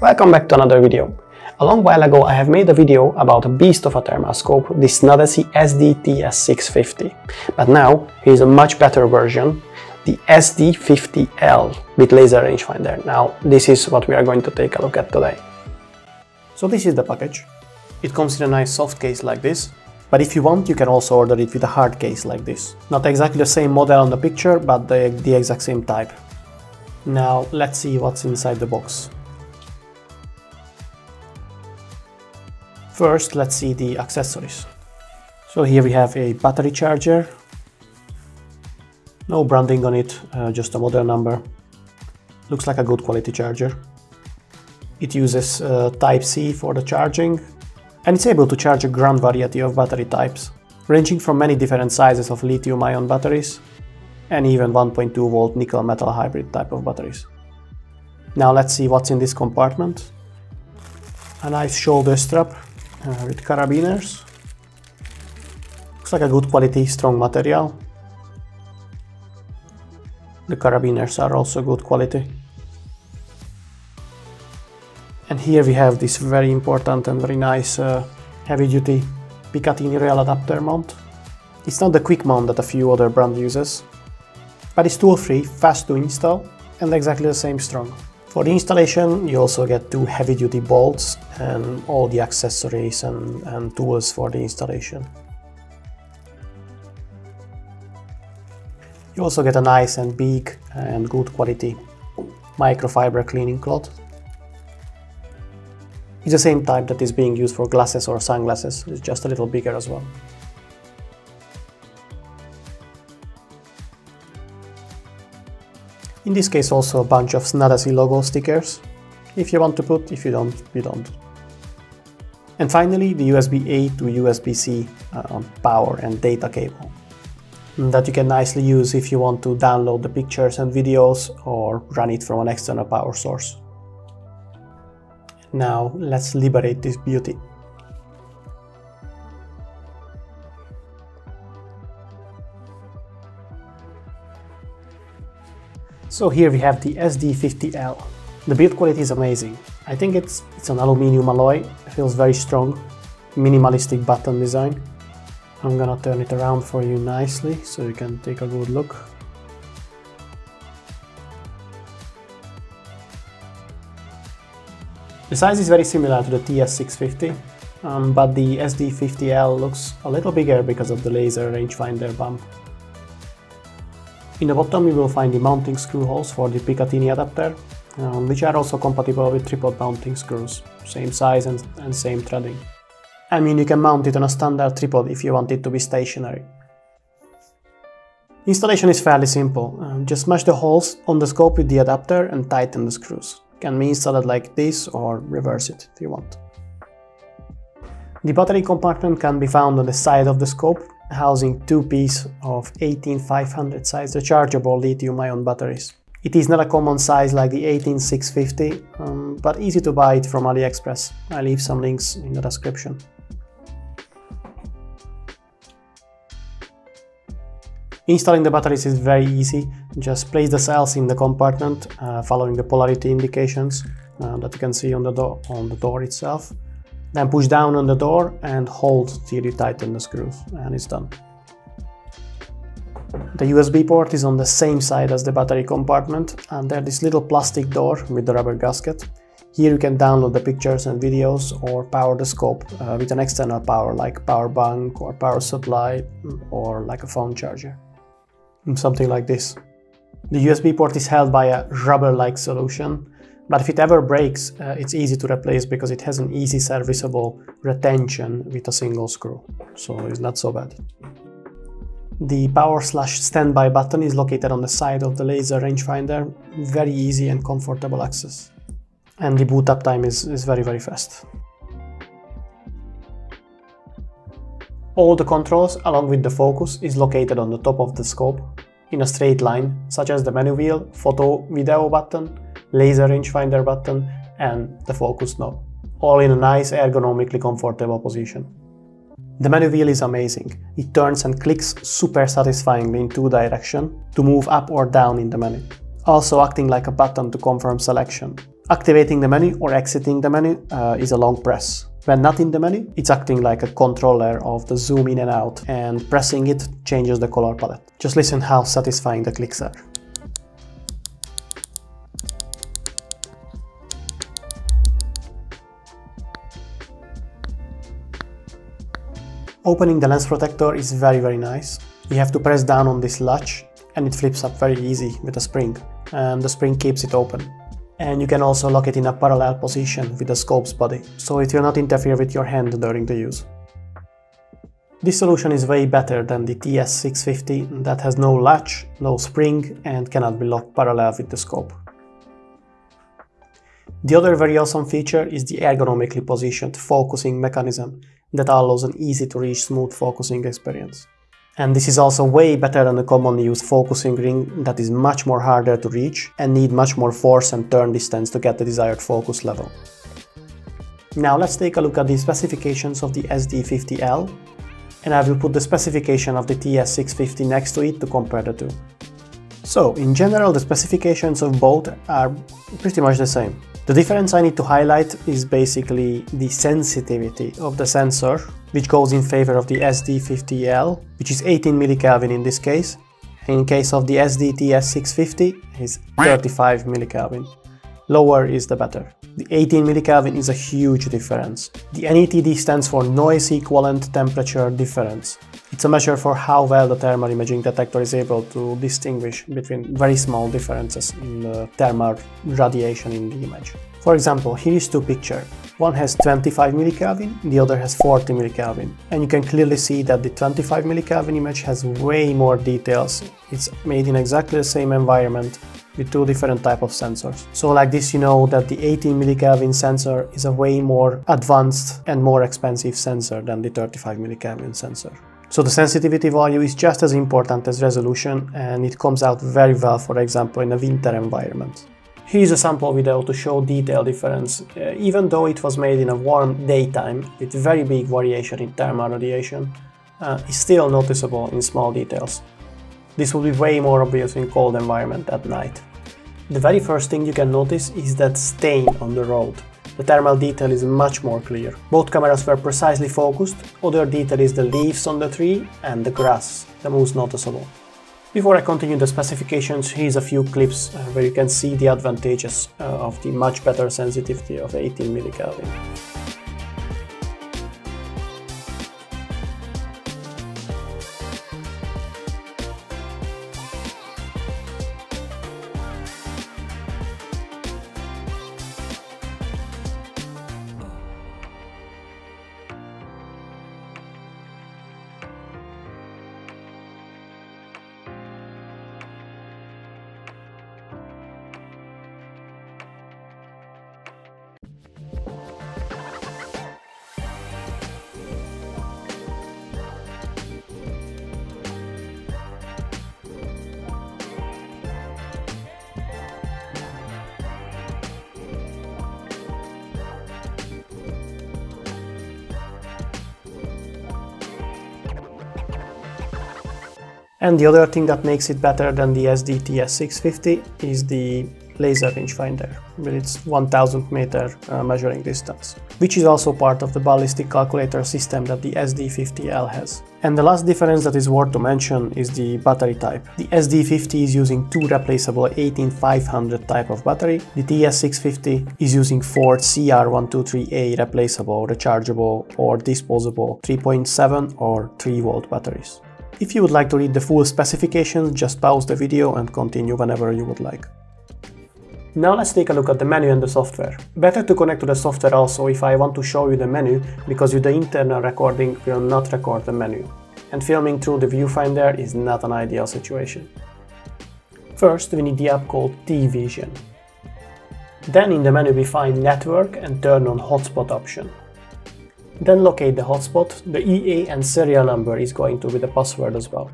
Welcome back to another video. A long while ago I have made a video about a beast of a thermal scope, the Snadesy SD50L. But now here's a much better version, the SD50L with laser rangefinder. Now this is what we are going to take a look at today. So this is the package. It comes in a nice soft case like this, but if you want you can also order it with a hard case like this. Not exactly the same model on the picture, but the exact same type. Now let's see what's inside the box. First, let's see the accessories. So here we have a battery charger. No branding on it, just a model number. Looks like a good quality charger. It uses Type-C for the charging, and it's able to charge a grand variety of battery types, ranging from many different sizes of lithium-ion batteries, and even 1.2 volt nickel metal hybrid type of batteries. Now let's see what's in this compartment. A nice shoulder strap with carabiners. Looks like a good quality, strong material. The carabiners are also good quality. And here we have this very important and very nice heavy-duty Picatinny rail adapter mount. It's not the quick mount that a few other brands uses, but it's tool-free, fast to install, and exactly the same strong. For the installation you also get two heavy-duty bolts and all the accessories and tools for the installation. You also get a nice and big and good quality microfiber cleaning cloth. It's the same type that is being used for glasses or sunglasses, it's just a little bigger as well. In this case also a bunch of Snadesy logo stickers. If you want to put, if you don't, you don't. And finally the USB-A to USB-C power and data cable that you can nicely use if you want to download the pictures and videos or run it from an external power source. Now let's liberate this beauty. So here we have the SD50L. The build quality is amazing. I think it's an aluminium alloy, it feels very strong, minimalistic button design. I'm gonna turn it around for you nicely so you can take a good look. The size is very similar to the TS650, but the SD50L looks a little bigger because of the laser rangefinder bump. In the bottom you will find the mounting screw holes for the Picatinny adapter, which are also compatible with tripod mounting screws, same size and same threading. I mean, you can mount it on a standard tripod if you want it to be stationary. Installation is fairly simple, just smash the holes on the scope with the adapter and tighten the screws. Can be installed like this or reverse it if you want. The battery compartment can be found on the side of the scope, housing two pieces of 18500 size rechargeable lithium-ion batteries. It is not a common size like the 18650, but easy to buy it from AliExpress. I leave some links in the description. Installing the batteries is very easy. Just place the cells in the compartment, following the polarity indications that you can see on the door itself. Then push down on the door and hold till you tighten the screws, and it's done. The USB port is on the same side as the battery compartment, and there's this little plastic door with the rubber gasket. Here you can download the pictures and videos or power the scope with an external power like power bank or power supply or like a phone charger. Something like this. The USB port is held by a rubber-like solution, but if it ever breaks, it's easy to replace because it has an easy serviceable retention with a single screw, so it's not so bad. The power/standby button is located on the side of the laser rangefinder, very easy and comfortable access. And the boot up time is very fast. All the controls along with the focus is located on the top of the scope in a straight line, such as the menu wheel, photo video button, laser rangefinder button and the focus knob, all in a nice ergonomically comfortable position. The menu wheel is amazing. It turns and clicks super satisfyingly in two directions to move up or down in the menu, also acting like a button to confirm selection. Activating the menu or exiting the menu is a long press. When not in the menu, it's acting like a controller of the zoom in and out, and pressing it changes the color palette. Just listen how satisfying the clicks are. Opening the lens protector is very nice. You have to press down on this latch and it flips up very easy with a spring, and the spring keeps it open. And you can also lock it in a parallel position with the scope's body, so it will not interfere with your hand during the use. This solution is way better than the TS650 that has no latch, no spring, and cannot be locked parallel with the scope. The other very awesome feature is the ergonomically positioned focusing mechanism that allows an easy to reach smooth focusing experience. And this is also way better than the commonly used focusing ring that is much more harder to reach and need much more force and turn distance to get the desired focus level. Now let's take a look at the specifications of the SD50L, and I will put the specification of the TS650 next to it to compare the two. So in general, the specifications of both are pretty much the same. The difference I need to highlight is basically the sensitivity of the sensor, which goes in favor of the SD50L, which is 18 millikelvin in this case. In case of the SD-TS650, is 35 millikelvin. Lower is the better. The 18 millikelvin is a huge difference. The NETD stands for Noise Equivalent Temperature Difference. It's a measure for how well the thermal imaging detector is able to distinguish between very small differences in the thermal radiation in the image. For example, here is two pictures. One has 25 millikelvin, the other has 40 millikelvin. And you can clearly see that the 25 millikelvin image has way more details. It's made in exactly the same environment with two different types of sensors. So like this, you know that the 18 millikelvin sensor is a way more advanced and more expensive sensor than the 35 millikelvin sensor. So the sensitivity value is just as important as resolution, and it comes out very well, for example, in a winter environment. Here is a sample video to show detail difference. Even though it was made in a warm daytime with very big variation in thermal radiation, it's still noticeable in small details. This will be way more obvious in cold environment at night. The very first thing you can notice is that stain on the road. The thermal detail is much more clear. Both cameras were precisely focused. Other detail is the leaves on the tree and the grass, the most noticeable. Before I continue the specifications, here's a few clips where you can see the advantages of the much better sensitivity of 18 millikelvin. And the other thing that makes it better than the SD-TS650 is the laser rangefinder with its 1000 meter measuring distance, which is also part of the ballistic calculator system that the SD50L has. And the last difference that is worth to mention is the battery type. The SD50 is using two replaceable 18500 type of battery. The TS650 is using four CR123A replaceable, rechargeable or disposable 3.7 or 3 volt batteries. If you would like to read the full specifications, just pause the video and continue whenever you would like. Now let's take a look at the menu and the software. Better to connect to the software also if I want to show you the menu, because with the internal recording will not record the menu, and filming through the viewfinder is not an ideal situation. First, we need the app called T-Vision. Then in the menu we find Network and turn on Hotspot option. Then locate the hotspot. The EA and serial number is going to be the password as well.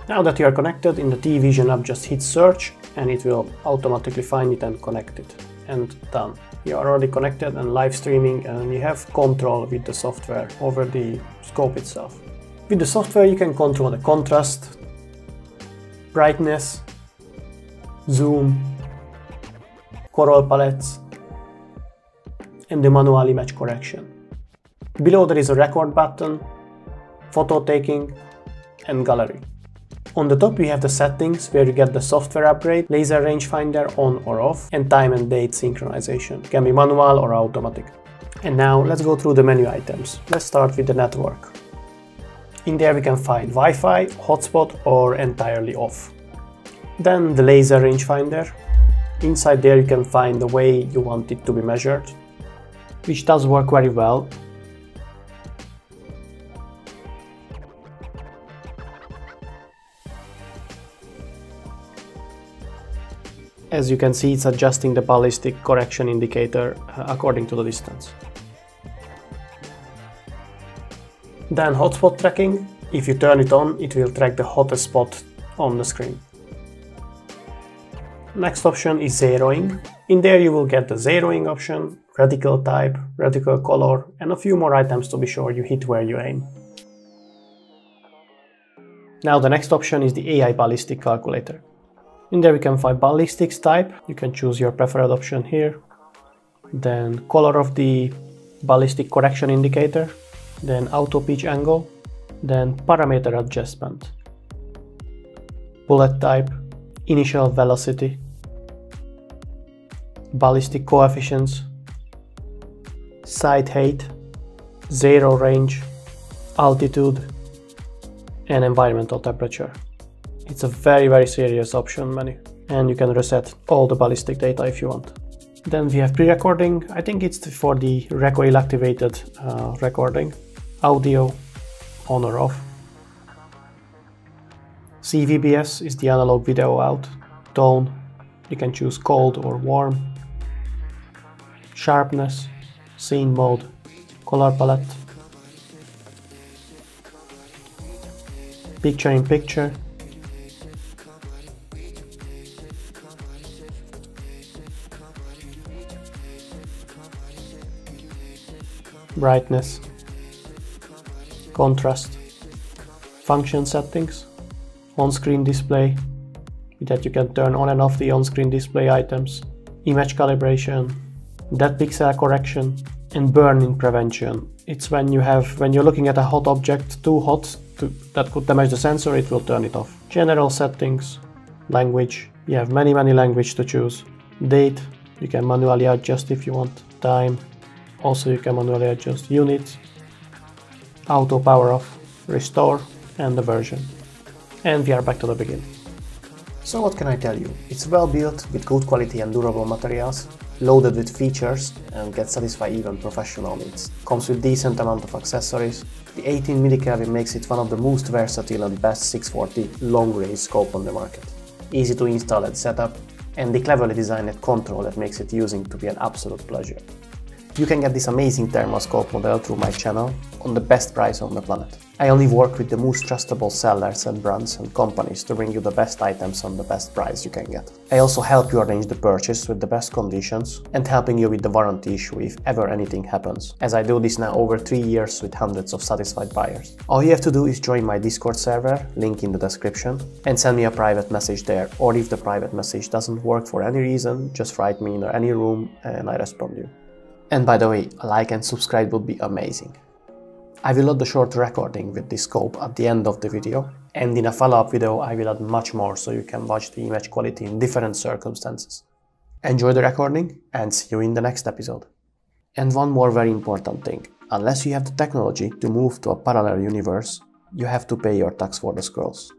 Now that you are connected, in the T-Vision app just hit search and it will automatically find it and connect it. And done. You are already connected and live streaming, and you have control with the software over the scope itself. With the software you can control the contrast, brightness, zoom, color palettes, and the manual image correction. Below there is a record button, photo taking, and gallery. On the top we have the settings where you get the software upgrade, laser rangefinder on or off, and time and date synchronization. It can be manual or automatic. And now let's go through the menu items. Let's start with the network. In there we can find Wi-Fi, hotspot, or entirely off. Then the laser rangefinder. Inside there you can find the way you want it to be measured, which does work very well. As you can see, it's adjusting the ballistic correction indicator according to the distance. Then hotspot tracking. If you turn it on, it will track the hottest spot on the screen. Next option is zeroing. In there you will get the zeroing option, reticle type, reticle color, and a few more items to be sure you hit where you aim. Now the next option is the AI ballistic calculator. In there we can find ballistics type. You can choose your preferred option here. Then color of the ballistic correction indicator. Then auto pitch angle. Then parameter adjustment. Bullet type. Initial velocity. Ballistic coefficients. Sight height. Zero range. Altitude. And environmental temperature. It's a very serious option menu, and you can reset all the ballistic data if you want. Then we have pre-recording. I think it's for the recoil activated recording. Audio on or off. CVBS is the analog video out. Tone, you can choose cold or warm. Sharpness, scene mode, color palette. Picture in picture. Brightness, contrast, function settings, on-screen display, that you can turn on and off the on-screen display items, image calibration, dead pixel correction, and burn-in prevention. It's when you're looking at a hot object too hot that could damage the sensor, it will turn it off. General settings, language, you have many languages to choose. Date, you can manually adjust if you want. Time, also you can manually adjust. Units, auto power off, restore, and the version. And we are back to the beginning. So what can I tell you? It's well built with good quality and durable materials, loaded with features, and can satisfy even professional needs. Comes with decent amount of accessories. The 18 millikelvin makes it one of the most versatile and best 640 long-range scope on the market. Easy to install and set up, and the cleverly designed control that makes it using to be an absolute pleasure. You can get this amazing thermal scope model through my channel on the best price on the planet. I only work with the most trustable sellers and brands and companies to bring you the best items on the best price you can get. I also help you arrange the purchase with the best conditions and helping you with the warranty issue if ever anything happens, as I do this now over 3 years with hundreds of satisfied buyers. All you have to do is join my Discord server, link in the description, and send me a private message there, or if the private message doesn't work for any reason, just write me in any room and I respond to you. And by the way, a like and subscribe would be amazing. I will add the short recording with this scope at the end of the video, and in a follow-up video I will add much more so you can watch the image quality in different circumstances. Enjoy the recording and see you in the next episode. And one more very important thing, unless you have the technology to move to a parallel universe, you have to pay your tax for the Squirrels.